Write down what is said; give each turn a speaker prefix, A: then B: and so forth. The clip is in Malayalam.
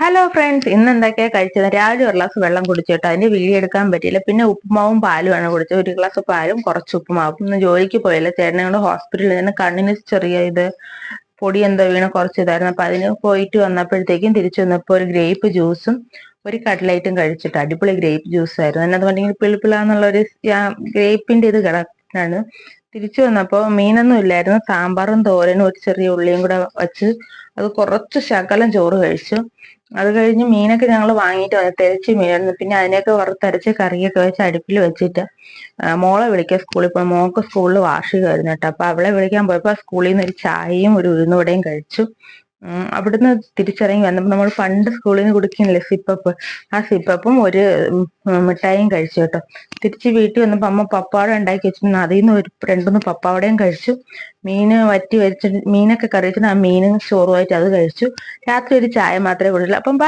A: ഹലോ ഫ്രണ്ട്സ്, ഇന്ന് എന്തൊക്കെയാ കഴിച്ചത്? രാവിലെ ഒരു ഗ്ലാസ് വെള്ളം കുടിച്ചിട്ട് അതിന്റെ വീഡിയോ എടുക്കാൻ പറ്റിയില്ല. പിന്നെ ഉപ്പുമാവും പാലുമാണ് കുടിച്ചത്. ഒരു ഗ്ലാസ് പാലും കുറച്ച് ഉപ്പുമാവും. ഇന്ന് ജോലിക്ക് പോയില്ല. ചേട്ടനെ കൊണ്ട് ഹോസ്പിറ്റലിൽ നിന്ന് കണ്ണിന് ചെറിയ പൊടി എന്തോ വീണ് കുറച്ച് ഇതായിരുന്നു. അപ്പൊ അതിന് പോയിട്ട് വന്നപ്പോഴത്തേക്കും തിരിച്ചു വന്നപ്പോൾ ഒരു ഗ്രേപ്പ് ജ്യൂസും ഒരു കട്ട്ലൈറ്റും കഴിച്ചിട്ട് അടിപൊളി ഗ്രേപ്പ് ജ്യൂസ് ആയിരുന്നു. എന്നത് പറഞ്ഞെങ്കിൽ പിളിപ്പിളാന്നുള്ള ഒരു ഗ്രേപ്പിന്റെ ഇത് കിടക്കാണ്. തിരിച്ചു വന്നപ്പോൾ മീനൊന്നും ഇല്ലായിരുന്നു. സാമ്പാറും തോരനും ഒരു ചെറിയ ഉള്ളിയും കൂടെ വെച്ച് അത് കുറച്ച് ശകലം ചോറ് കഴിച്ചു. അത് കഴിഞ്ഞ് മീനൊക്കെ ഞങ്ങൾ വാങ്ങിയിട്ട് വന്നു. തെരച്ച് മീനായിരുന്നു. പിന്നെ അതിനെയൊക്കെ വറുത്തരച്ച് കറിയൊക്കെ വെച്ച് അടുപ്പിൽ വെച്ചിട്ട് മോളെ വിളിക്കാൻ സ്കൂളിൽ പോയി. മോൾക്ക് സ്കൂളിൽ വാർഷികമായിരുന്നു കേട്ടോ. അപ്പൊ അവളെ വിളിക്കാൻ പോയപ്പോൾ സ്കൂളിൽ നിന്ന് ഒരു ചായയും ഒരു ഉഴുന്നുവടയും കഴിച്ചു. അവിടുന്ന് തിരിച്ചിറങ്ങി വന്നപ്പോൾ നമ്മൾ പണ്ട് സ്കൂളിൽ നിന്ന് കുടിക്കുന്നില്ലേ സിപ്പപ്പ്, ആ സിപ്പപ്പും ഒരു മിഠായിയും കഴിച്ചു കേട്ടോ. തിരിച്ച് വീട്ടിൽ വന്നപ്പോൾ അമ്മ പപ്പാട ഉണ്ടാക്കി വെച്ചിരുന്നു. അതിൽ നിന്ന് ഒരു രണ്ടുമൂന്ന് പപ്പാവടയും കഴിച്ചു. മീന് വറ്റി വെച്ചിട്ട് മീനൊക്കെ കറി വെച്ചിട്ട് ആ മീനും ചോറുമായിട്ട് അത് കഴിച്ചു. രാത്രി ഒരു ചായ മാത്രമേ കുടിച്ചുള്ളൂ. അപ്പം